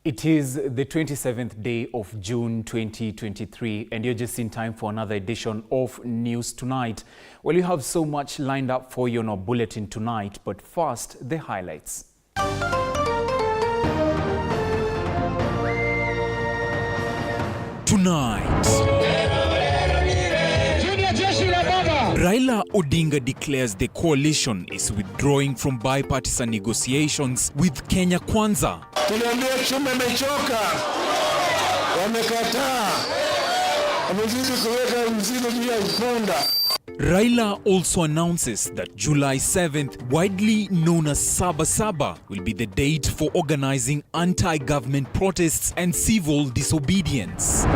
It is the 27th day of June 2023, and you're just in time for another edition of News Tonight. Well, you have so much lined up for you on our bulletin tonight, but first, the highlights. Tonight, Raila Odinga declares the coalition is withdrawing from bipartisan negotiations with Kenya Kwanza. Tuliambia chuma imechoka, wamekataa, wamezidi kuweka mzigo juu ya mponda. Raila also announces that July 7th, widely known as Saba Saba, will be the date for organizing anti-government protests and civil disobedience.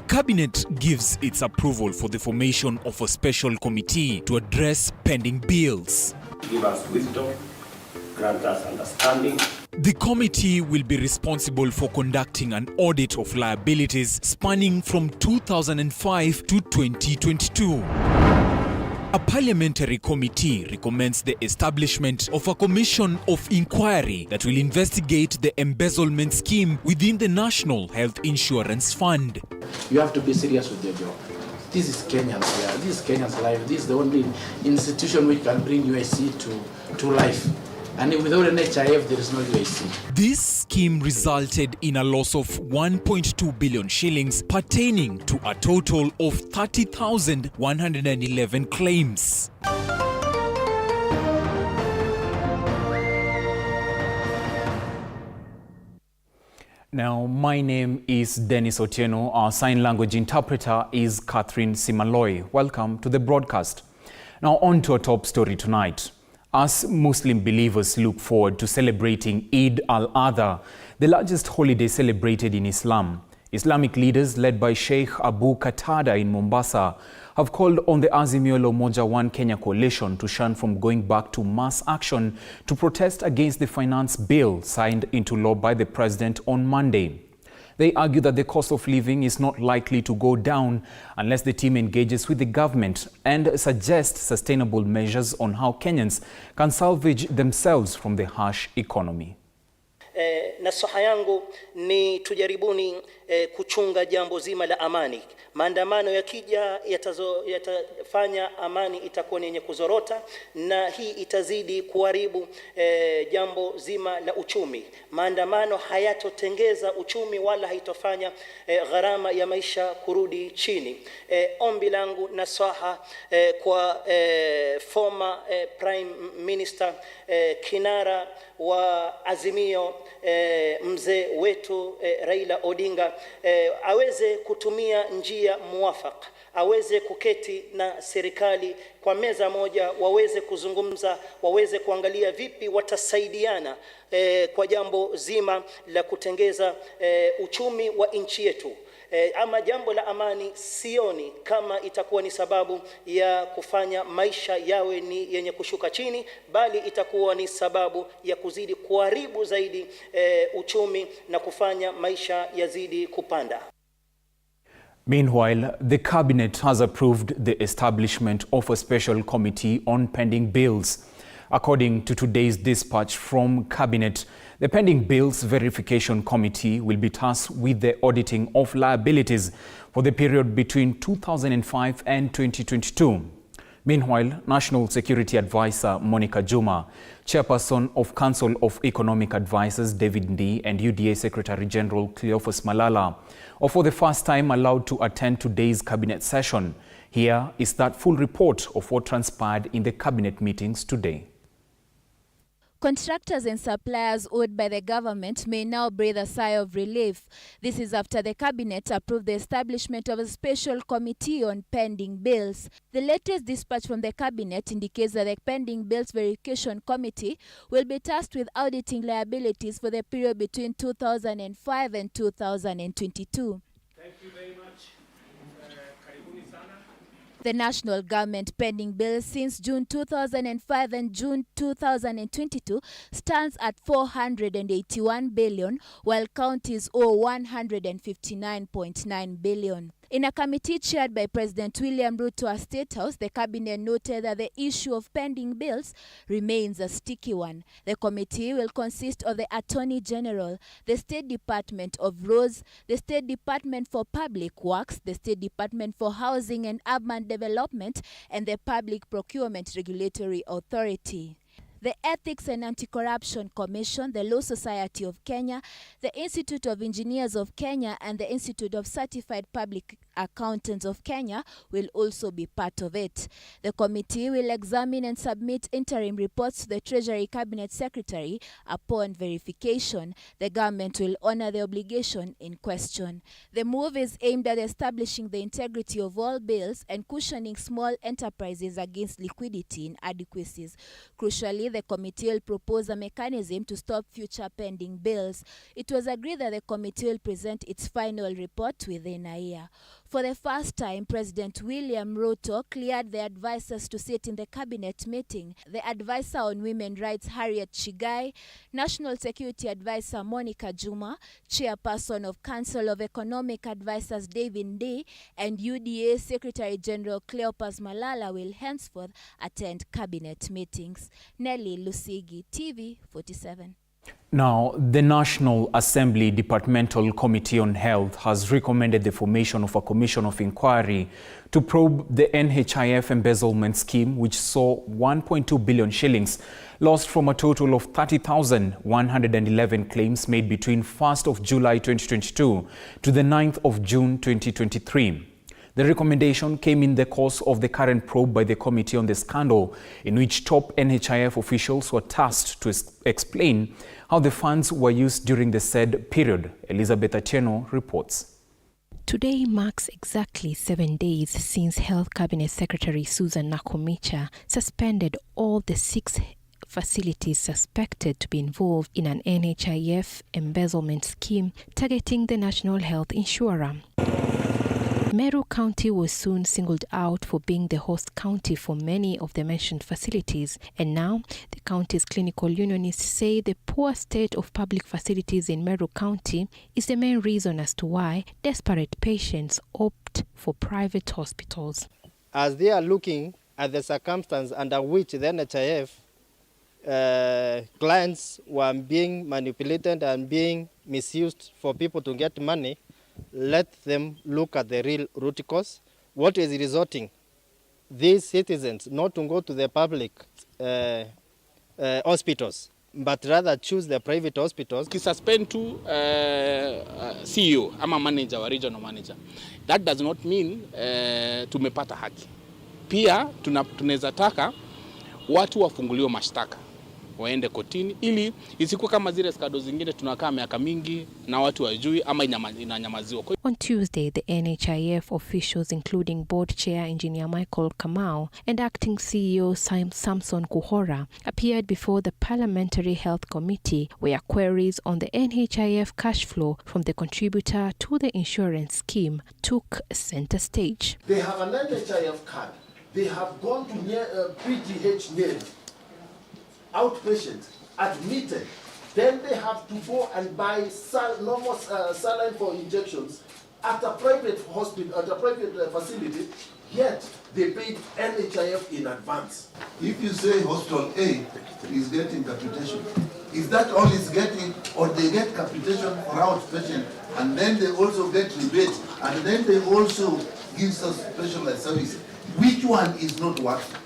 Cabinet gives its approval for the formation of a special committee to address pending bills. Give us wisdom, grant us understanding. The committee will be responsible for conducting an audit of liabilities spanning from 2005 to 2022. A parliamentary committee recommends the establishment of a commission of inquiry that will investigate the embezzlement scheme within the National Health Insurance Fund. You have to be serious with your job. This is Kenya's here. This is Kenya's life. This is the only institution which can bring UIC to life. And without NHIF, there is no UIC. This scheme resulted in a loss of 1.2 billion shillings pertaining to a total of 30,111 claims. Now, my name is Dennis Otieno. Our sign language interpreter is Catherine Simaloi. Welcome to the broadcast. Now, on to our top story tonight. As Muslim believers look forward to celebrating Eid al-Adha, the largest holiday celebrated in Islam, Islamic leaders led by Sheikh Abu Qatada in Mombasa have called on the Azimio la Umoja One Kenya coalition to shun from going back to mass action to protest against the finance bill signed into law by the president on Monday. They argue that the cost of living is not likely to go down unless the team engages with the government and suggests sustainable measures on how Kenyans can salvage themselves from the harsh economy. Nasaha yangu ni tujaribuni kuchunga jambo zima la amani. Maandamano yakija yatafanya amani itakuwa yenye kuzorota, na hii itazidi kuharibu jambo zima la uchumi. Maandamano hayatotengeza uchumi wala haitofanya gharama ya maisha kurudi chini. Ombi langu nasaha kwa former Prime Minister kinara wa Azimio mzee wetu Raila Odinga aweze kutumia njia muafaka, aweze kuketi na serikali kwa meza moja, waweze kuzungumza, waweze kuangalia vipi watasaidiana kwa jambo zima la kutengeza uchumi wa nchi yetu. Ama jambo la amani sioni kama itakuwa ni sababu ya kufanya maisha yawe ni yenye kushuka chini, bali itakuwa ni sababu ya kuzidi kuharibu zaidi uchumi na kufanya maisha yazidi kupanda. Meanwhile, the cabinet has approved the establishment of a special committee on pending bills. According to today's dispatch from Cabinet, the pending bills verification committee will be tasked with the auditing of liabilities for the period between 2005 and 2022. Meanwhile, National Security Advisor Monica Juma, Chairperson of Council of Economic Advisors David Ndii, and UDA Secretary General Cleophas Malala are for the first time allowed to attend today's cabinet session. Here is that full report of what transpired in the cabinet meetings today. Contractors and suppliers owed by the government may now breathe a sigh of relief. This is after the cabinet approved the establishment of a special committee on pending bills. The latest dispatch from the cabinet indicates that the pending bills verification committee will be tasked with auditing liabilities for the period between 2005 and 2022. Thank you very much. The national government pending bills since June 2005 and June 2022 stands at 481 billion, while counties owe 159.9 billion. In a committee chaired by President William Ruto at State House, the cabinet noted that the issue of pending bills remains a sticky one. The committee will consist of the Attorney General, the State Department of Roads, the State Department for Public Works, the State Department for Housing and Urban Development, and the Public Procurement Regulatory Authority. The Ethics and Anti-Corruption Commission, the Law Society of Kenya, the Institute of Engineers of Kenya, and the Institute of Certified Public Accountants of Kenya will also be part of it. The committee will examine and submit interim reports to the Treasury Cabinet Secretary. Upon verification, the government will honor the obligation in question. The move is aimed at establishing the integrity of all bills and cushioning small enterprises against liquidity inadequacies. Crucially, the committee will propose a mechanism to stop future pending bills. It was agreed that the committee will present its final report within a year. For the first time, President William Ruto cleared the advisors to sit in the cabinet meeting. The advisor on women rights, Harriet Chigai, National Security Advisor Monica Juma, Chairperson of Council of Economic Advisors David D, and UDA Secretary General Cleopas Malala will henceforth attend cabinet meetings. Nelly Lusigi, TV 47. Now, the National Assembly Departmental Committee on Health has recommended the formation of a commission of inquiry to probe the NHIF embezzlement scheme, which saw 1.2 billion shillings lost from a total of 30,111 claims made between 1st of July 2022 to the 9th of June 2023. The recommendation came in the course of the current probe by the Committee on the Scandal, in which top NHIF officials were tasked to explain how the funds were used during the said period. Elizabeth Atieno reports. Today marks exactly 7 days since Health Cabinet Secretary Susan Nakhumicha suspended all the 6 facilities suspected to be involved in an NHIF embezzlement scheme targeting the National Health Insurer. Meru County was soon singled out for being the host county for many of the mentioned facilities, and now the county's clinical unionists say the poor state of public facilities in Meru County is the main reason as to why desperate patients opt for private hospitals. As they are looking at the circumstance under which the NHIF clients were being manipulated and being misused for people to get money, let them look at the real root cause. What is resulting these citizens not to go to the public hospitals, but rather choose the private hospitals. Suspend to CEO ama manager wa regional manager. That does not mean tumepata haki. Pia tunaweza taka watu wafunguliwe mashtaka, waende kotini, ili isikuwe kama zile skado zingine tunakaa miaka mingi na watu wajui ama inanyamaziwa. On Tuesday, the NHIF officials, including board chair engineer Michael Kamau and acting CEO Samson Kuhora, appeared before the Parliamentary Health Committee, where queries on the NHIF cash flow from the contributor to the insurance scheme took center stage. They have an NHIF card. They have gone to PGH near outpatient, admitted, then they have to go and buy normal saline for injections at a private hospital, at a private facility, yet they paid NHIF in advance. If you say hospital A is getting capitation, is that all is getting, or they get capitation for outpatient, and then they also get rebate, and then they also give us specialized service? Which one is not working?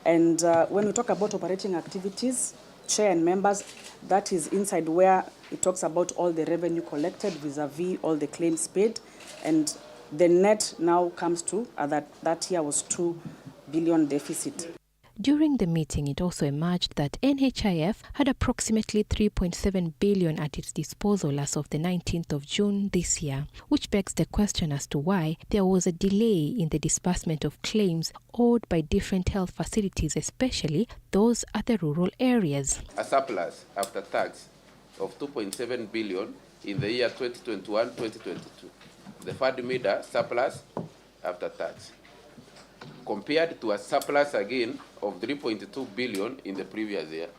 And when we talk about operating activities, chair and members, that is inside where it talks about all the revenue collected vis-a-vis all the claims paid. And the net now comes to that year was 2 billion deficit. During the meeting, it also emerged that NHIF had approximately 3.7 billion at its disposal as of the 19th of June this year, which begs the question as to why there was a delay in the disbursement of claims owed by different health facilities, especially those at the rural areas. A surplus after tax of 2.7 billion in the year 2021-2022. The fund made a surplus after tax, compared to a surplus again of 3.2 billion in the previous year.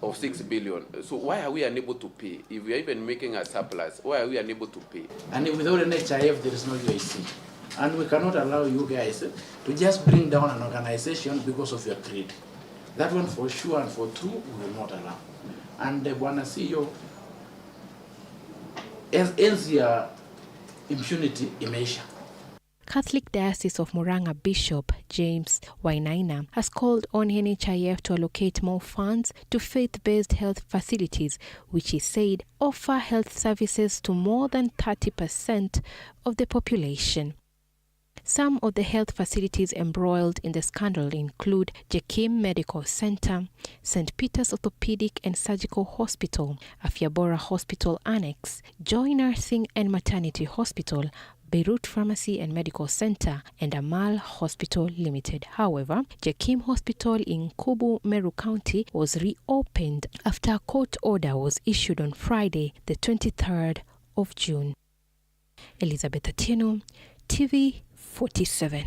Of 6 billion. So why are we unable to pay? If we are even making a surplus, why are we unable to pay? And without NHIF, there is no UIC. And we cannot allow you guys to just bring down an organization because of your greed. That one for sure and for true, we will not allow. And the Bwana CEO, as your impunity imeisha. Catholic Diocese of Murang'a Bishop James Wainaina has called on NHIF to allocate more funds to faith-based health facilities, which he said offer health services to more than 30% of the population. Some of the health facilities embroiled in the scandal include Jakim Medical Center, St. Peter's Orthopedic and Surgical Hospital, Afiabora Hospital Annex, Joy Nursing and Maternity Hospital, Beirut Pharmacy and Medical Center, and Amal Hospital Limited. However, Jakim Hospital in Kubu, Meru County was reopened after a court order was issued on Friday, the 23rd of June. Elizabeth Atieno, TV 47.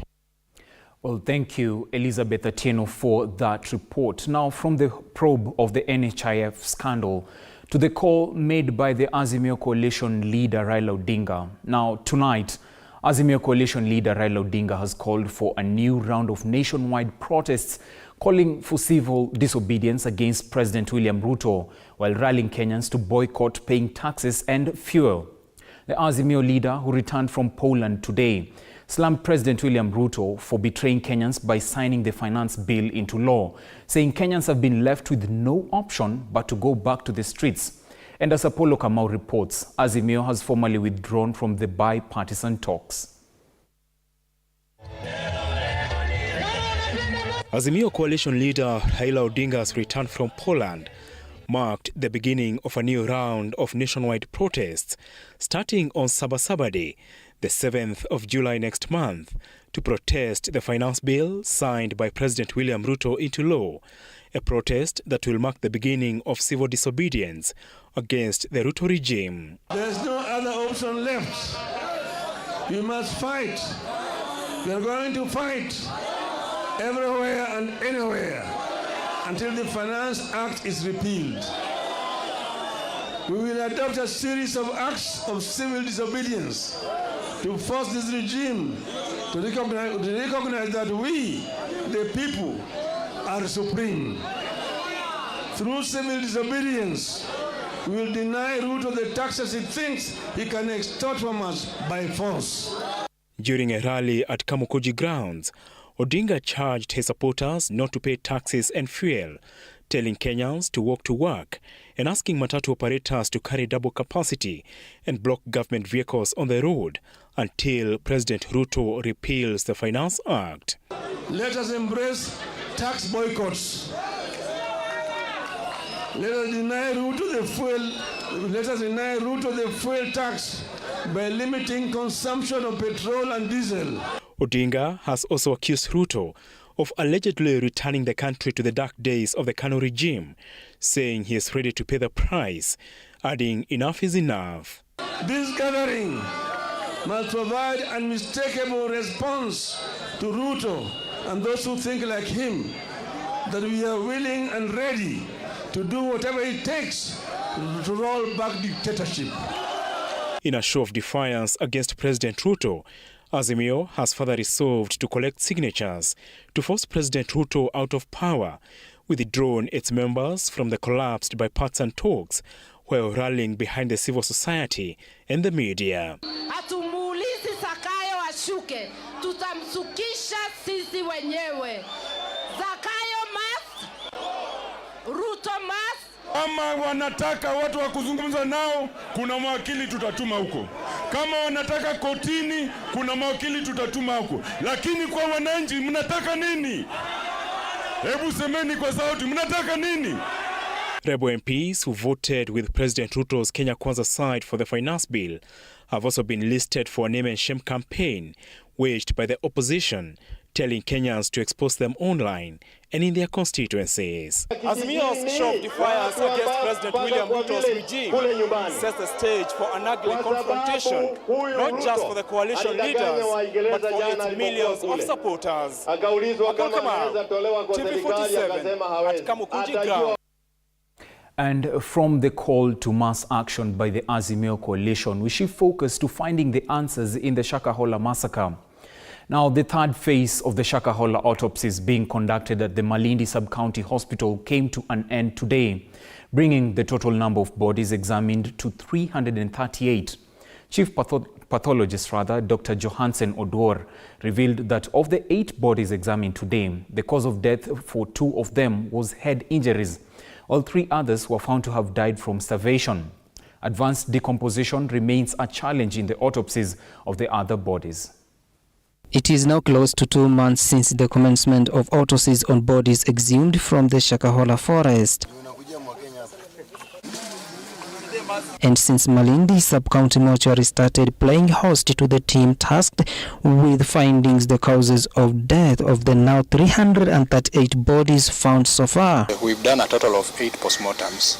Well, thank you, Elizabeth Atieno, for that report. Now, from the probe of the NHIF scandal to the call made by the Azimio Coalition leader Raila Odinga. Now, tonight, Azimio Coalition leader Raila Odinga has called for a new round of nationwide protests, calling for civil disobedience against President William Ruto, while rallying Kenyans to boycott paying taxes and fuel. The Azimio leader, who returned from Poland today, slammed President William Ruto for betraying Kenyans by signing the finance bill into law, saying Kenyans have been left with no option but to go back to the streets. And as Apollo Kamau reports, Azimio has formally withdrawn from the bipartisan talks. Azimio Coalition leader Raila Odinga's return from Poland marked the beginning of a new round of nationwide protests, starting on Sabasaba Day, the 7th of July next month, to protest the finance bill signed by President William Ruto into law, a protest that will mark the beginning of civil disobedience against the Ruto regime. There's no other option left. We must fight. We are going to fight everywhere and anywhere until the Finance Act is repealed. We will adopt a series of acts of civil disobedience to force this regime to recognize that we, the people, are supreme. Through civil disobedience, we will deny Ruto the taxes he thinks he can extort from us by force. During a rally at Kamukuji grounds, Odinga charged his supporters not to pay taxes and fuel, telling Kenyans to walk to work and asking matatu operators to carry double capacity and block government vehicles on the road until President Ruto repeals the Finance Act. Let us embrace tax boycotts. Let us deny Ruto the fuel tax by limiting consumption of petrol and diesel. Odinga has also accused Ruto of allegedly returning the country to the dark days of the Kanu regime, saying he is ready to pay the price, adding enough is enough. This gathering must provide an unmistakable response to Ruto and those who think like him, that we are willing and ready to do whatever it takes to roll back dictatorship. In a show of defiance against President Ruto, Azimio has further resolved to collect signatures to force President Ruto out of power, withdrawn its members from the collapsed bipartisan talks while rallying behind the civil society and the media. Hatumuulizi Zakayo ashuke, tutamsukisha sisi wenyewe. Zakayo must, Ruto must. Kama wanataka watu wa kuzungumza nao, kuna mawakili tutatuma huko. Kama wanataka kotini, kuna mawakili tutatuma huko. Lakini kwa wananchi, mnataka nini? Hebu semeni kwa sauti, mnataka nini? Rebel MPs who voted with President Ruto's Kenya Kwanza side for the finance bill have also been listed for a name and shame campaign waged by the opposition, telling Kenyans to expose them online and in their constituencies. Azimio's show of defiance against President William Ruto's regime sets the stage for an ugly confrontation, not just for the coalition leaders, but for its millions of supporters. Apollo Kamau, TV 47 at Kamukuji ground. And from the call to mass action by the Azimio coalition, we shift focus to finding the answers in the Shakahola massacre. Now, the third phase of the Shakahola autopsies being conducted at the Malindi Sub-County Hospital came to an end today, bringing the total number of bodies examined to 338. Chief Pathologist Dr. Johansen Odor revealed that of the 8 bodies examined today, the cause of death for 2 of them was head injuries. All 3 others were found to have died from starvation. Advanced decomposition remains a challenge in the autopsies of the other bodies. It is now close to 2 months since the commencement of autopsies on bodies exhumed from the Shakahola forest. And since Malindi Sub-County Mortuary started playing host to the team tasked with finding the causes of death of the now 338 bodies found so far. We've done a total of 8 postmortems.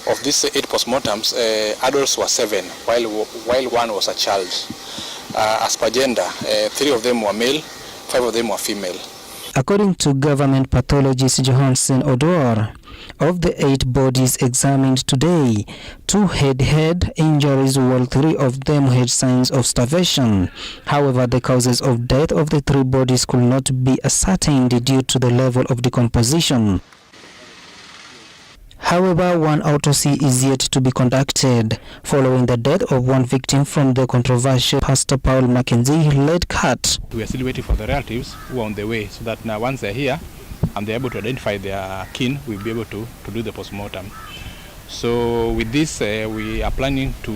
Of these 8 postmortems, adults were 7, while 1 was a child. As per gender, 3 of them were male, 5 of them were female. According to government pathologist Johansen Odor, of the 8 bodies examined today, 2 had head injuries while 3 of them had signs of starvation. However, the causes of death of the 3 bodies could not be ascertained due to the level of decomposition. However, one autopsy is yet to be conducted, following the death of one victim from the controversial Pastor Paul Mackenzie-led cut. We are still waiting for the relatives who are on the way, so that now once they're here and they're able to identify their kin, we'll be able to do the postmortem. So with this, we are planning to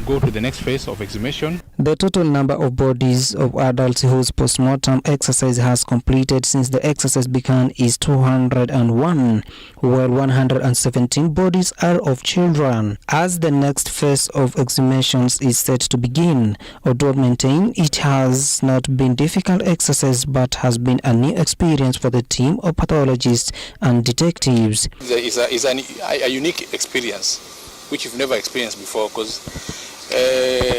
go to the next phase of exhumation. The total number of bodies of adults whose postmortem exercise has completed since the exercise began is 201, while 117 bodies are of children. As the next phase of exhumations is set to begin, Odor maintained it has not been difficult exercise but has been a new experience for the team of pathologists and detectives. It's a unique experience which you've never experienced before, because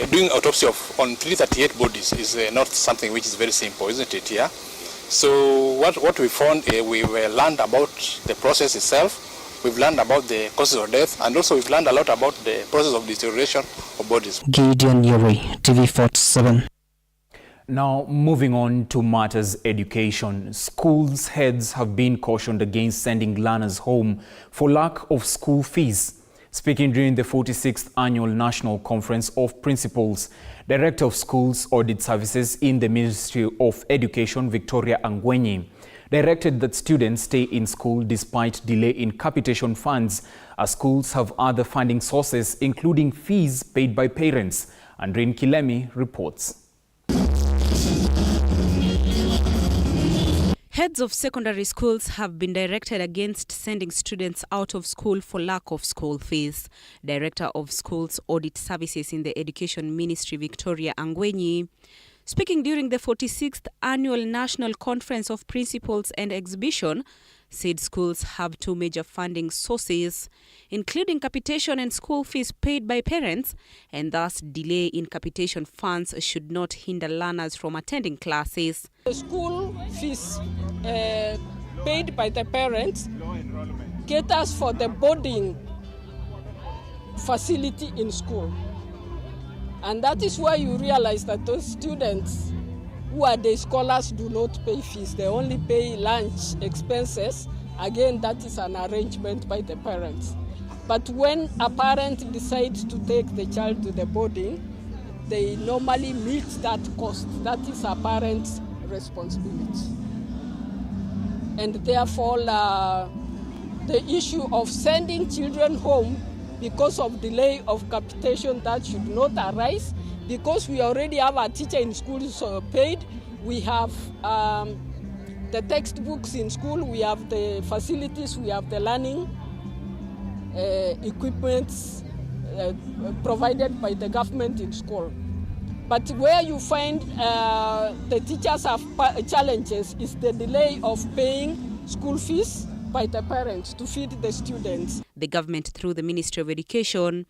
doing autopsy on 338 bodies is not something which is very simple, isn't it? Yeah. So what we found, we learned about the process itself. We've learned about the causes of death, and also we've learned a lot about the process of deterioration of bodies. Gideon Yuri, TV47. Now, moving on to matters education. Schools heads have been cautioned against sending learners home for lack of school fees. Speaking during the 46th Annual National Conference of Principals, Director of Schools Audit Services in the Ministry of Education, Victoria Angwenyi, directed that students stay in school despite delay in capitation funds, as schools have other funding sources, including fees paid by parents. Andrine Kilemi reports. Heads of secondary schools have been directed against sending students out of school for lack of school fees. Director of Schools Audit Services in the Education Ministry, Victoria Angwenyi, speaking during the 46th Annual National Conference of Principals and Exhibition, said schools have 2 major funding sources, including capitation and school fees paid by parents, and thus delay in capitation funds should not hinder learners from attending classes. The school fees paid by the parents caters for the boarding facility in school. And that is why you realize that those students who are day scholars do not pay fees. They only pay lunch expenses. Again, that is an arrangement by the parents. But when a parent decides to take the child to the boarding, they normally meet that cost. That is a parent's responsibility. And therefore, the issue of sending children home because of delay of capitation, that should not arise, because we already have a teacher in school paid. We have the textbooks in school, we have the facilities, we have the learning equipments provided by the government in school. But where you find the teachers have challenges is the delay of paying school fees by the parents to feed the students. The government, through the Ministry of Education,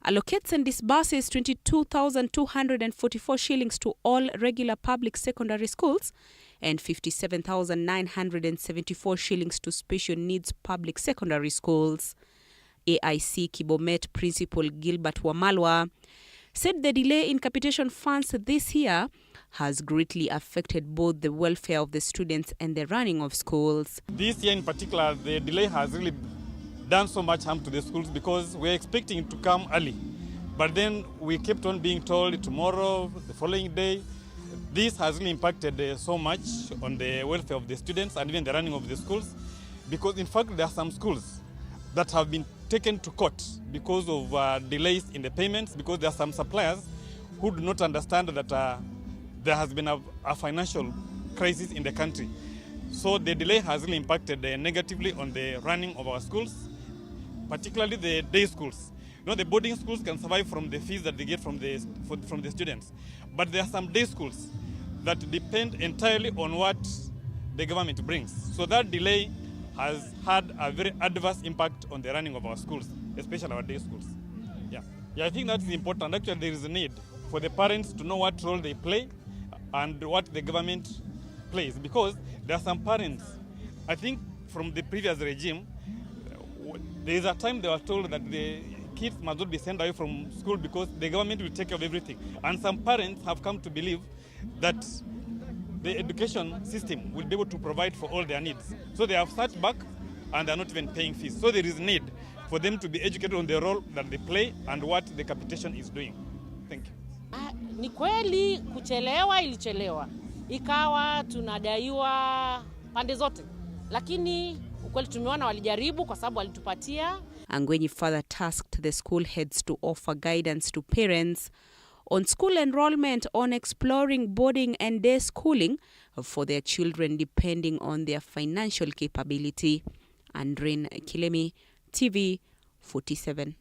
allocates and disburses 22,244 shillings to all regular public secondary schools and 57,974 shillings to special needs public secondary schools. AIC Kibomet Principal Gilbert Wamalwa said the delay in capitation funds this year has greatly affected both the welfare of the students and the running of schools. This year in particular, the delay has really done so much harm to the schools because we're expecting it to come early. But then we kept on being told tomorrow, the following day. This has really impacted so much on the welfare of the students and even the running of the schools, because in fact there are some schools that have been taken to court because of delays in the payments, because there are some suppliers who do not understand that there has been a financial crisis in the country. So the delay has really impacted negatively on the running of our schools, particularly the day schools. You know, the boarding schools can survive from the fees that they get from the students, but there are some day schools that depend entirely on what the government brings. So that delay has had a very adverse impact on the running of our schools, especially our day schools. Yeah, I think that's important. Actually, there is a need for the parents to know what role they play and what the government plays, because there are some parents, I think from the previous regime, there is a time they were told that the kids must not be sent away from school because the government will take care of everything. And some parents have come to believe that the education system will be able to provide for all their needs. So they have sat back and they are not even paying fees. So there is need for them to be educated on the role that they play and what the capitation is doing. Thank you. Ni kweli kuchelewa ilichelewa. Ikawa tunadaiwa pande zote. Lakini ukweli tumeona walijaribu kwa sababu walitupatia. Angwenyi further tasked the school heads to offer guidance to parents on school enrollment, on exploring boarding and day schooling for their children depending on their financial capability. Andrin Kilemi, TV 47.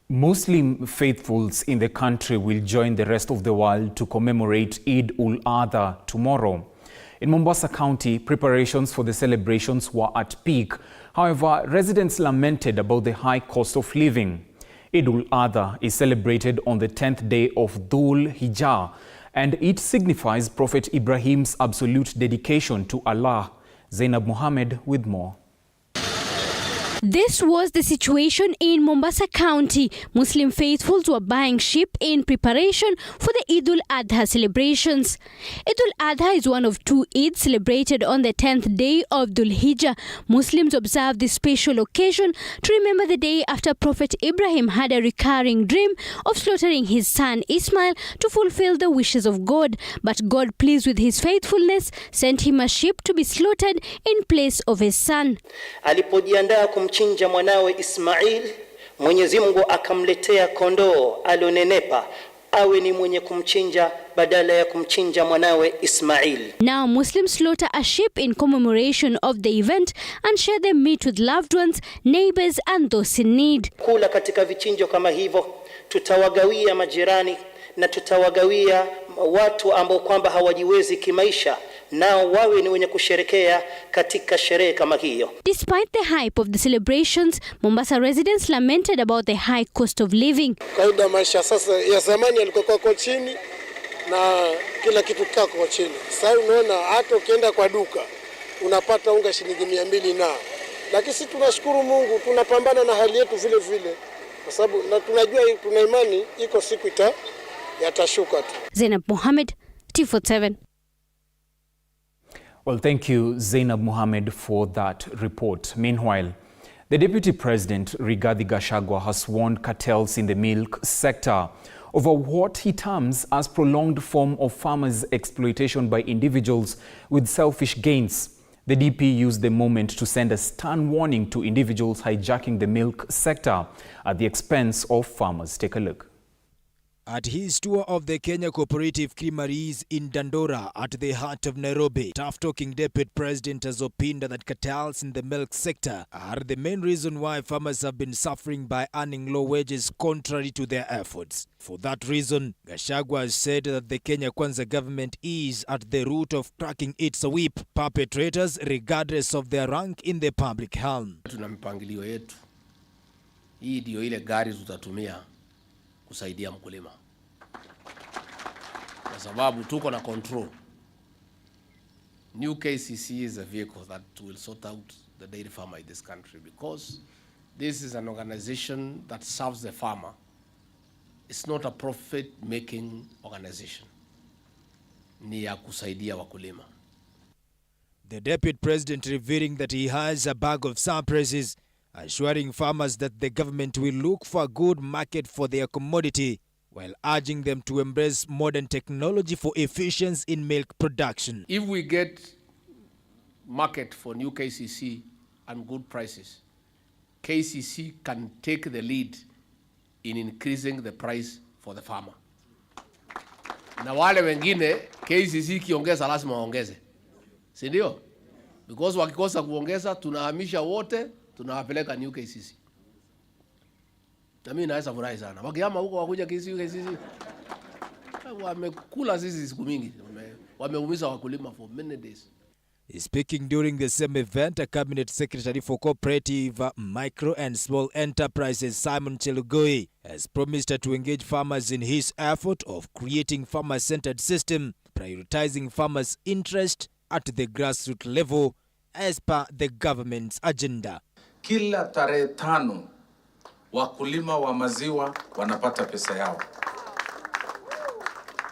Muslim faithfuls in the country will join the rest of the world to commemorate Eid al-Adha tomorrow. In Mombasa County, preparations for the celebrations were at peak. However, residents lamented about the high cost of living. Eid al-Adha is celebrated on the 10th day of Dhul Hijjah, and it signifies Prophet Ibrahim's absolute dedication to Allah. Zainab Mohammed with more. This was the situation in Mombasa County. Muslim faithfuls were buying sheep in preparation for the Eid al-Adha celebrations. Eid al-Adha is one of two Eids celebrated on the 10th day of Dhul Hijjah. Muslims observe this special occasion to remember the day after Prophet Ibrahim had a recurring dream of slaughtering his son Ismail to fulfill the wishes of God. But God, pleased with his faithfulness, sent him a sheep to be slaughtered in place of his son. Alipojiandaa kumchinja mwanawe Ismail, Mwenyezi Mungu akamletea kondoo alionenepa awe ni mwenye kumchinja badala ya kumchinja mwanawe Ismail. Now Muslims slaughter a sheep in commemoration of the event and share the meat with loved ones, neighbors and those in need. Kula katika vichinjo kama hivyo tutawagawia majirani na tutawagawia watu ambao kwamba hawajiwezi kimaisha, nao wawe ni wenye kusherekea katika sherehe kama hiyo. Despite the hype of the celebrations, Mombasa residents lamented about the high cost of living. Kaida maisha sasa ya zamani yalikuwa kwa chini na kila kitu kwa chini. Sasa unaona hata ukienda kwa duka unapata unga shilingi 200 na. Lakini sisi tunashukuru Mungu, tunapambana na hali yetu vile vile. Kwa sababu na tunajua tuna imani iko siku yatashuka tu. Zainab Mohammed, T47. Well, thank you, Zainab Mohammed, for that report. Meanwhile, the Deputy President, Rigathi Gachagua, has warned cartels in the milk sector over what he terms as prolonged form of farmers' exploitation by individuals with selfish gains. The DP used the moment to send a stern warning to individuals hijacking the milk sector at the expense of farmers. Take a look. At his tour of the Kenya Cooperative Creameries in Dandora at the heart of Nairobi, tough-talking Deputy President has opined that cartels in the milk sector are the main reason why farmers have been suffering by earning low wages contrary to their efforts. For that reason, Gachagua has said that the Kenya Kwanza government is at the root of cracking its whip perpetrators regardless of their rank in the public helm. Tuna mipangilio yetu. Hii ndio ile gari tutatumia kusaidia mkulima. Kwa sababu tuko na control. new KCC is a vehicle that will sort out the dairy farmer in this country, because this is an organization that serves the farmer. It's not a profit-making organization. Ni ya kusaidia wakulima. The deputy president revealing that he has a bag of surprises, assuring farmers that the government will look for a good market for their commodity, while urging them to embrace modern technology for efficiency in milk production. If we get market for new KCC and good prices, KCC can take the lead in increasing the price for the farmer. Na wale wengine KCC kiongeza lazima waongeze. Si ndio? Because wakikosa kuongeza tunahamisha wote, tunawapeleka new KCC. Na mimi naweza furahi sana. Wakihama huko wakuja KCC. Wamekula sisi siku mingi. Wameumiza wakulima for many days. Speaking during the same event, a cabinet secretary for cooperative, micro and small enterprises, Simon Chelugui, has promised to engage farmers in his effort of creating farmer-centered system, prioritizing farmers' interest at the grassroots level as per the government's agenda. Kila tarehe 5 wakulima wa maziwa wanapata pesa yao.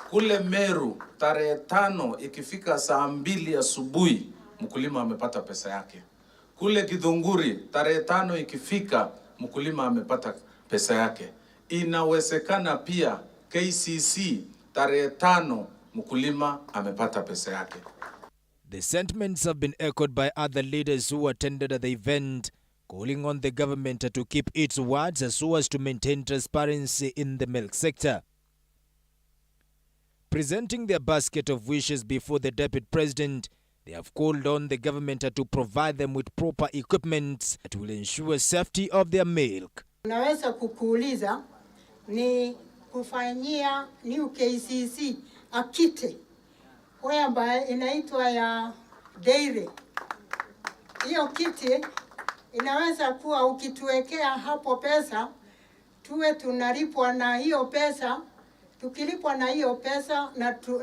Kule Meru tarehe 5 ikifika saa 2 asubuhi mkulima amepata pesa yake. Kule Githunguri tarehe 5 ikifika mkulima amepata pesa yake. Inawezekana pia KCC tarehe 5 mkulima amepata pesa yake. The sentiments have been echoed by other leaders who attended the event, calling on the government to keep its words as well as to maintain transparency in the milk sector. Presenting their basket of wishes before the deputy president, they have called on the government to provide them with proper equipment that will ensure safety of their milk. Naweza kukuuliza ni kufanyia new KCC akite whereby inaitwa ya dairy. Hiyo kiti inaweza kuwa ukituwekea hapo pesa, tuwe tunalipwa na hiyo pesa, tukilipwa na hiyo pesa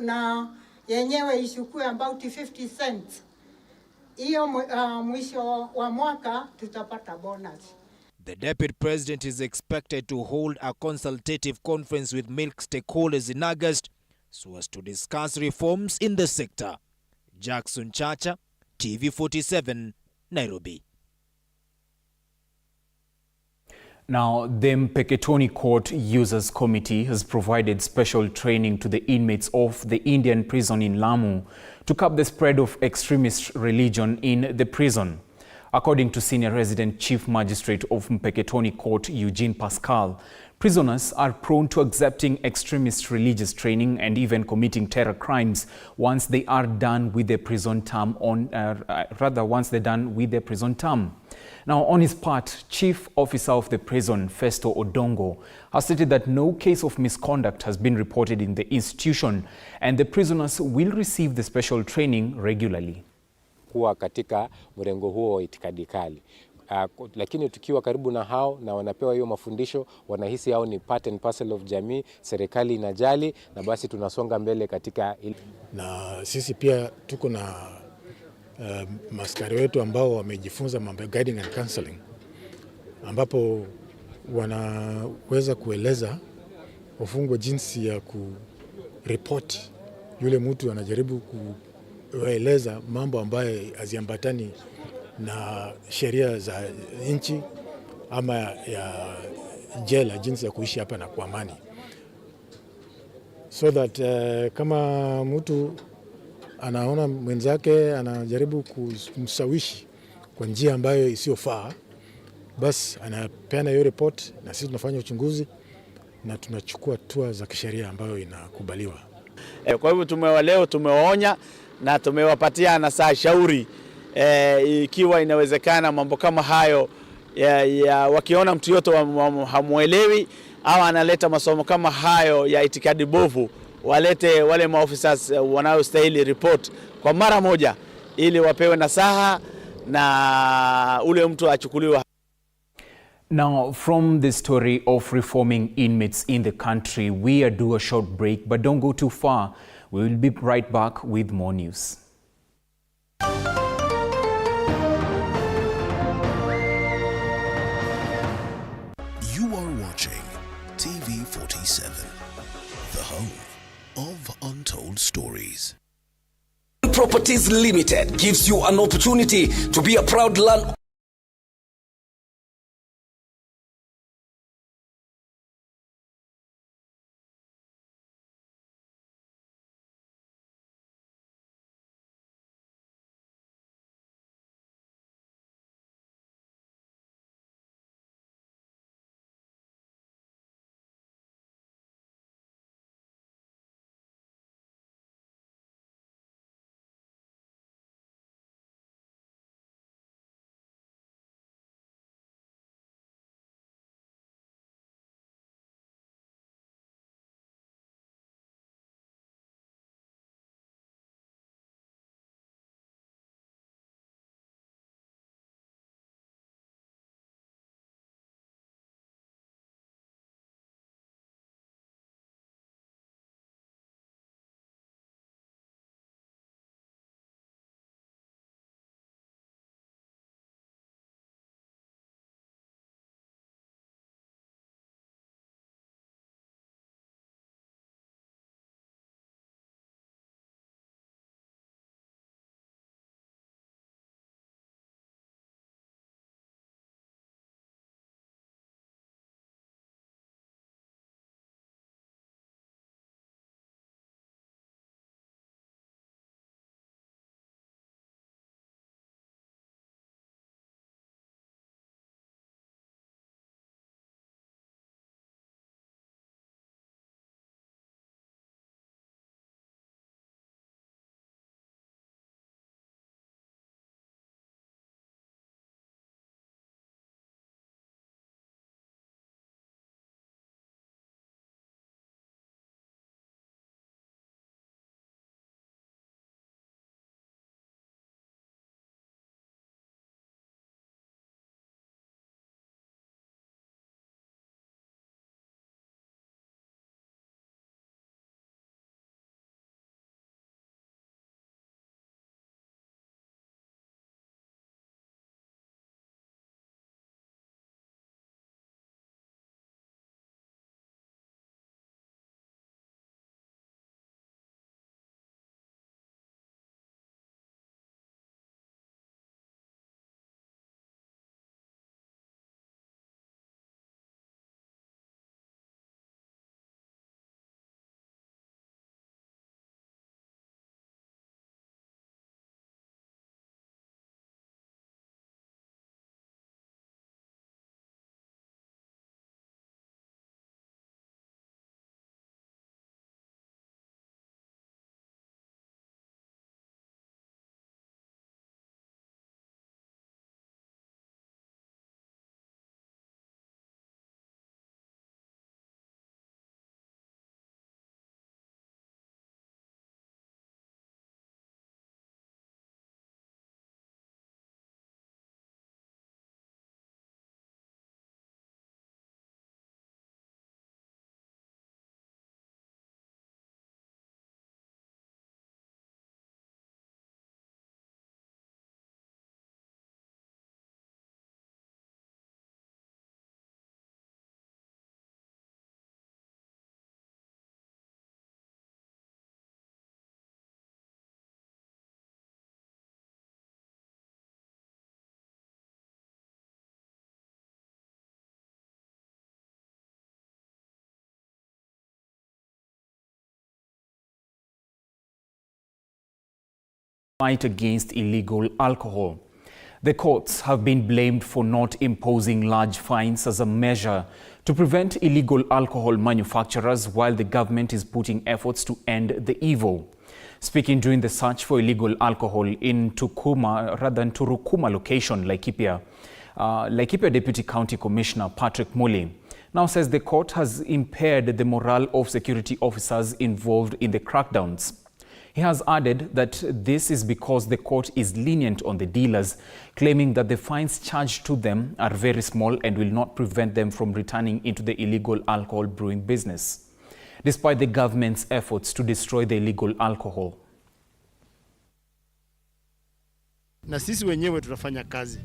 na yenyewe ishukue about 50 cents. Hiyo mwisho wa mwaka tutapata bonus. The deputy president is expected to hold a consultative conference with milk stakeholders in August so as to discuss reforms in the sector. Jackson Chacha, TV47, Nairobi. Now, the Mpeketoni Court Users Committee has provided special training to the inmates of the Indian prison in Lamu to curb the spread of extremist religion in the prison. According to Senior Resident Chief Magistrate of Mpeketoni Court, Eugene Pascal, prisoners are prone to accepting extremist religious training and even committing terror crimes once they are done with their prison term once they're done with their prison term. Now, on his part, Chief Officer of the prison, Festo Odongo, has stated that no case of misconduct has been reported in the institution and the prisoners will receive the special training regularly. Kuwa katika mrengo huo wa itikadi kali. Lakini tukiwa karibu na hao na wanapewa hiyo mafundisho, wanahisi hao ni part and parcel of jamii, serikali inajali na basi tunasonga mbele katika na sisi pia tuko na maskari wetu ambao wamejifunza mambo ya guiding and counseling, ambapo wanaweza kueleza wafungwa jinsi ya kuripoti yule mtu anajaribu kueleza mambo ambayo haziambatani na sheria za nchi ama ya jela, jinsi ya kuishi hapa na kwa amani, so that kama mtu anaona mwenzake anajaribu kumshawishi kwa njia ambayo isiyofaa, basi anapeana hiyo report na sisi tunafanya uchunguzi na tunachukua hatua za kisheria ambayo inakubaliwa. Kwa hivyo leo tumewaonya na tumewapatia nasaha shauri ikiwa inawezekana mambo kama hayo wakiona mtu yote hamuelewi au analeta masomo kama hayo ya itikadi bovu, walete wale maofficers wanaostahili report kwa mara moja ili wapewe nasaha na ule mtu achukuliwe. Now, from the story of reforming inmates in the country, we are due a short break, but don't go too far. We will be right back with more news. You are watching TV47, the home of untold stories. Properties Limited gives you an opportunity to be a proud land. Fight against illegal alcohol. The courts have been blamed for not imposing large fines as a measure to prevent illegal alcohol manufacturers, while the government is putting efforts to end the evil. Speaking during the search for illegal alcohol in Turukuma location, Laikipia, Deputy County Commissioner Patrick Muli now says the court has impaired the morale of security officers involved in the crackdowns. He has added that this is because the court is lenient on the dealers, claiming that the fines charged to them are very small and will not prevent them from returning into the illegal alcohol brewing business, despite the government's efforts to destroy the illegal alcohol. na sisi wenyewe tutafanya kazi.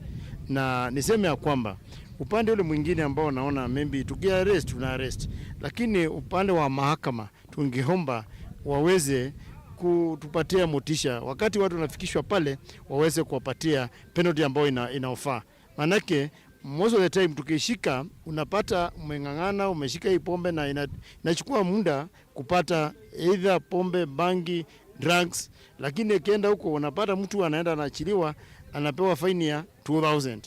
Na niseme ya kwamba upande ule mwingine ambao naona maybe tukiarrest tuna arrest, lakini upande wa mahakama tungeomba waweze kutupatia motisha wakati watu wanafikishwa pale, waweze kuwapatia penalty ambayo inaofaa. Manake most of the time tukishika, unapata umengangana, umeshika hii pombe na inachukua muda kupata either pombe, bangi, drugs, lakini ikienda huko unapata mtu anaenda anaachiliwa, anapewa faini ya 2000.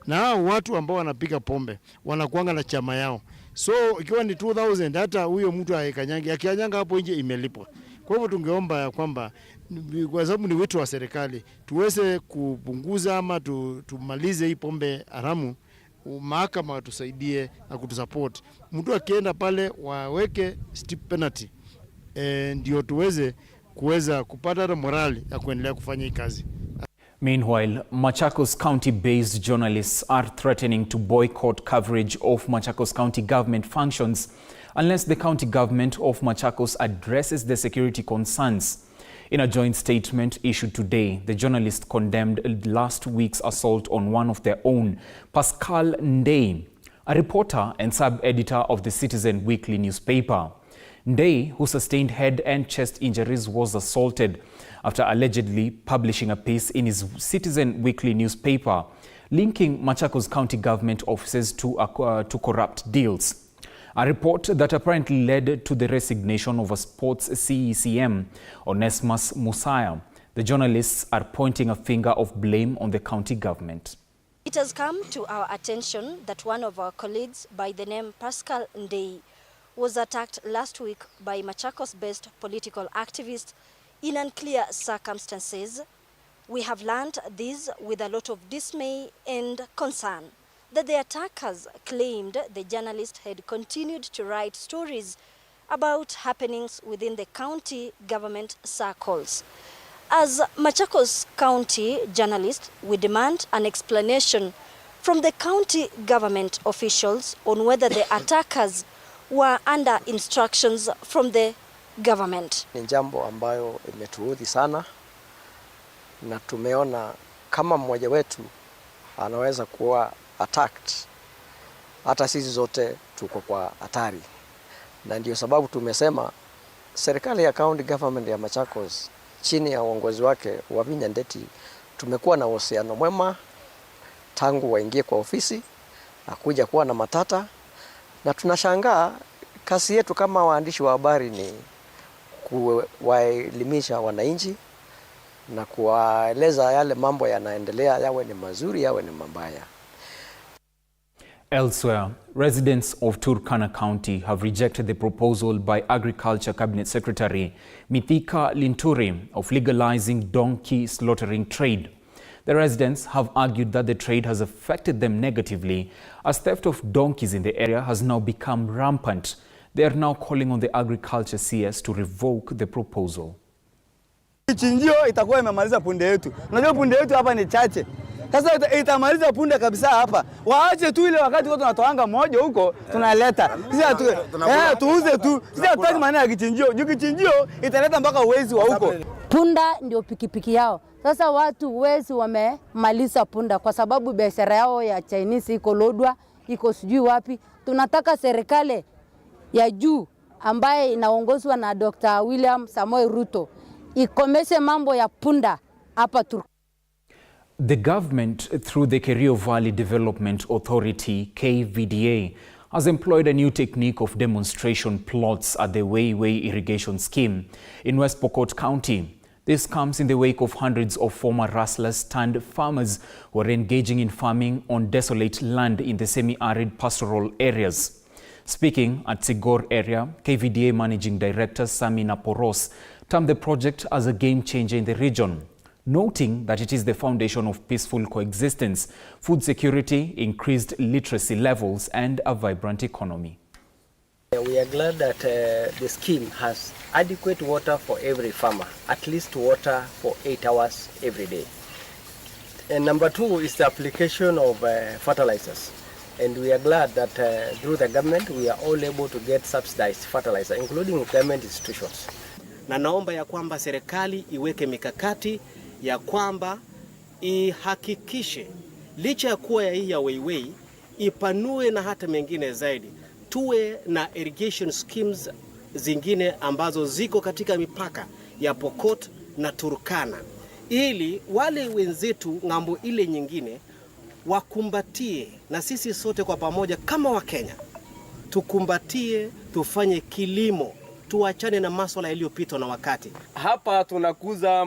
Na hao watu ambao wanapiga pombe wanakuanga na chama yao, so ikiwa ni 2000 hata huyo mtu aekanyanga, akianyanga hapo nje imelipwa. Kwa hivyo tungeomba ya kwamba kwa sababu ni wito wa serikali tuweze kupunguza ama tumalize hii pombe haramu, mahakama watusaidie na kutusupport. Mtu akienda pale waweke steep penalty, ndio tuweze kupata morali ya kuendelea kufanya hii kazi. Meanwhile, Machakos County-based journalists are threatening to boycott coverage of Machakos County government functions unless the county government of Machakos addresses the security concerns. In a joint statement issued today, the journalists condemned last week's assault on one of their own, Pascal Ndei, a reporter and sub-editor of the Citizen Weekly newspaper. Ndei, who sustained head and chest injuries, was assaulted after allegedly publishing a piece in his Citizen Weekly newspaper linking Machakos County government offices to corrupt deals. A report that apparently led to the resignation of a sports CECM, Onesmus Musaya. The journalists are pointing a finger of blame on the county government. It has come to our attention that one of our colleagues by the name Pascal Ndei was attacked last week by Machakos-based political activists in unclear circumstances. We have learned this with a lot of dismay and concern that the attackers claimed the journalist had continued to write stories about happenings within the county government circles. As Machakos County journalists, we demand an explanation from the county government officials on whether the attackers were under instructions from the government. Ni jambo ambayo imetuudhi sana, na tumeona kama mmoja wetu anaweza kuwa attacked, hata sisi zote tuko kwa hatari. Na ndio sababu tumesema serikali ya county government ya Machakos chini ya uongozi wake Wavinya Ndeti tumekuwa na uhusiano mwema tangu waingie kwa ofisi na kuja kuwa na matata, na tunashangaa kazi yetu kama waandishi wa habari ni kuwaelimisha wananchi na kuwaeleza yale mambo yanaendelea, yawe ni mazuri yawe ni mabaya. Elsewhere, residents of Turkana County have rejected the proposal by Agriculture Cabinet Secretary Mithika Linturi of legalizing donkey slaughtering trade. The residents have argued that the trade has affected them negatively as theft of donkeys in the area has now become rampant. They are now calling on the Agriculture CS to revoke the proposal. Kichinjio itakuwa imemaliza punde yetu. Unajua punde yetu hapa ni chache. Sasa itamaliza punde kabisa hapa. Waache tu ile wakati watu wanatoanga moja huko tunaleta. Sisi tuuze tu. Sisi hatutaki maana ya kichinjio. Juu kichinjio italeta mpaka uwezi wa huko. Punda ndio pikipiki yao. Sasa watu wezi wamemaliza punda kwa sababu biashara yao ya Chinese iko lodwa, iko sijui wapi. Tunataka serikali ya juu ambaye inaongozwa na Dr. William Samoei Ruto ikomeshe mambo ya punda hapa Turkana. The government, through the Kerio Valley Development Authority, KVDA, has employed a new technique of demonstration plots at the Weiwei irrigation scheme in West Pokot County. This comes in the wake of hundreds of former rustlers turned farmers who are engaging in farming on desolate land in the semi-arid pastoral areas. Speaking at Sigor area, KVDA Managing Director Sami Naporos termed the project as a game changer in the region, noting that it is the foundation of peaceful coexistence, food security, increased literacy levels, and a vibrant economy. We are glad that the scheme has adequate water for every farmer, at least water for 8 hours every day. And number two is the application of fertilizers. And we are glad that through the government we are all able to get subsidized fertilizer, including government institutions. Na naomba ya kwamba serikali iweke mikakati ya kwamba ihakikishe licha ya kuwa ya hii ya Weiwei ipanue na hata mengine zaidi. Tuwe na irrigation schemes zingine ambazo ziko katika mipaka ya Pokot na Turkana, ili wale wenzetu ng'ambo ile nyingine wakumbatie, na sisi sote kwa pamoja kama Wakenya tukumbatie, tufanye kilimo, tuachane na masuala yaliyopitwa na wakati. Hapa tunakuza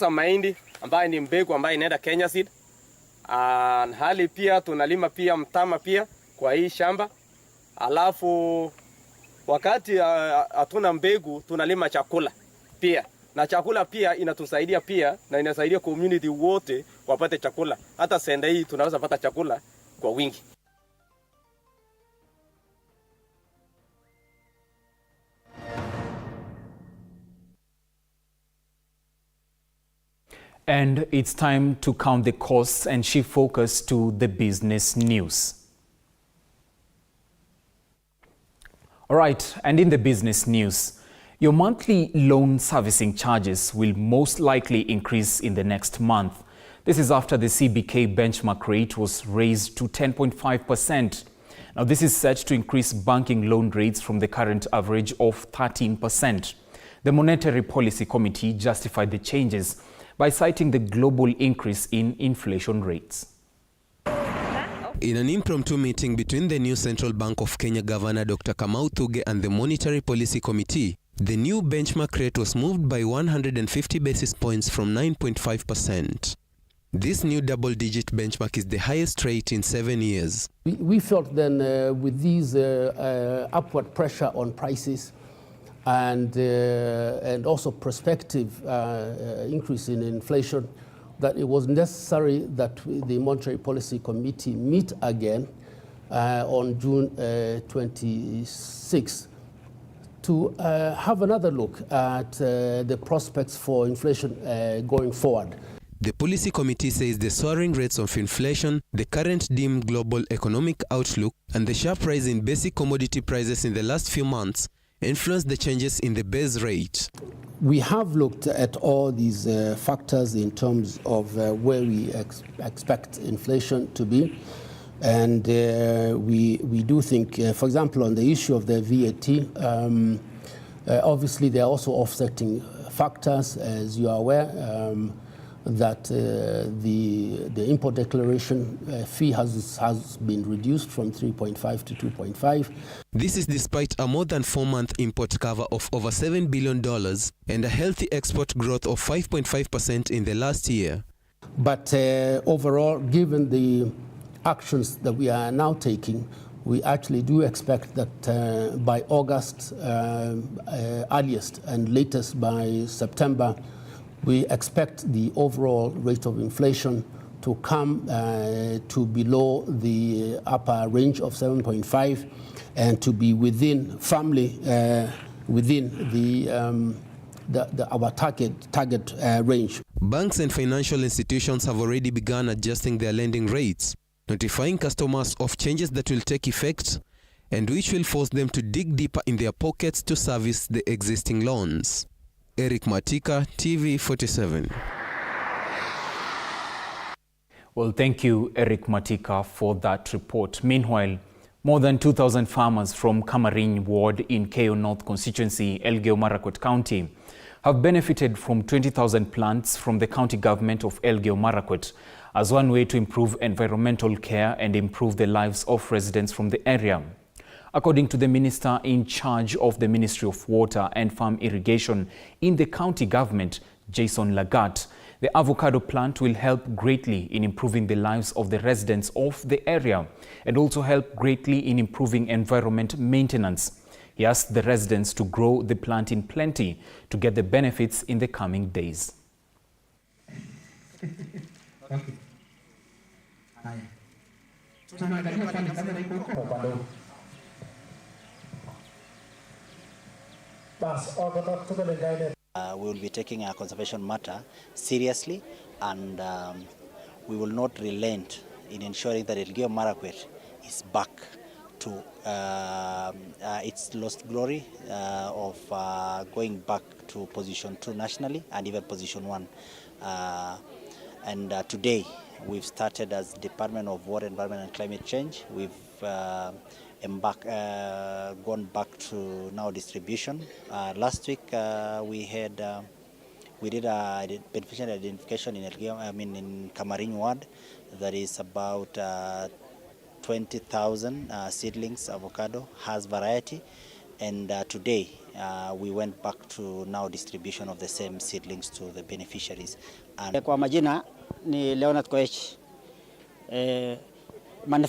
mahindi ambayo ni mbegu ambayo inaenda Kenya seed. Hali pia tunalima pia mtama pia kwa hii shamba. Alafu wakati hatuna mbegu tunalima chakula pia. Na chakula pia inatusaidia pia na inasaidia community wote wapate chakula. Hata senda hii tunaweza pata chakula kwa wingi. And it's time to count the costs and shift focus to the business news. All right, and in the business news, your monthly loan servicing charges will most likely increase in the next month. This is after the CBK benchmark rate was raised to 10.5%. Now, this is set to increase banking loan rates from the current average of 13%. The Monetary Policy Committee justified the changes by citing the global increase in inflation rates. In an impromptu meeting between the new Central Bank of Kenya Governor Dr. Kamau Thuge and the Monetary Policy Committee, the new benchmark rate was moved by 150 basis points from 9.5%. This new double-digit benchmark is the highest rate in 7 years. We felt then with these upward pressure on prices and also prospective increase in inflation, that it was necessary that the Monetary Policy Committee meet again on June 26th to have another look at the prospects for inflation going forward. The policy committee says the soaring rates of inflation, the current dim global economic outlook, and the sharp rise in basic commodity prices in the last few months influence the changes in the base rate. We have looked at all these factors in terms of where we expect inflation to be. And we do think, for example, on the issue of the VAT, obviously there are also offsetting factors, as you are aware, that the import declaration fee has been reduced from 3.5 to 2.5. This is despite a more than 4-month import cover of over $7 billion and a healthy export growth of 5.5% in the last year. But overall, given the actions that we are now taking, we actually do expect that by August, earliest and latest by September, we expect the overall rate of inflation to come to below the upper range of 7.5 and to be within, firmly within our target range. Banks and financial institutions have already begun adjusting their lending rates, notifying customers of changes that will take effect and which will force them to dig deeper in their pockets to service the existing loans. Eric Matika, TV 47. Well, thank you, Eric Matika, for that report. Meanwhile, more than 2,000 farmers from Kamarin Ward in Keyo North constituency, Elgeyo Marakwet County, have benefited from 20,000 plants from the county government of Elgeyo Marakwet as one way to improve environmental care and improve the lives of residents from the area. According to the minister in charge of the Ministry of Water and Farm Irrigation in the county government, Jason Lagat, the avocado plant will help greatly in improving the lives of the residents of the area and also help greatly in improving environment maintenance. He asked the residents to grow the plant in plenty to get the benefits in the coming days. We will be taking our conservation matter seriously, and we will not relent in ensuring that Elgeyo Marakwet is back to its lost glory of going back to position 2 nationally and even position 1. And today we've started as Department of Water, Environment and Climate Change. We've gone back to now distribution. Last week we did a beneficiary identification in in Kamarin ward. That is about 20,000 seedlings avocado has variety, and today we went back to now distribution of the same seedlings to the beneficiaries. Kwa majina ni Leonard Koech. Manufaa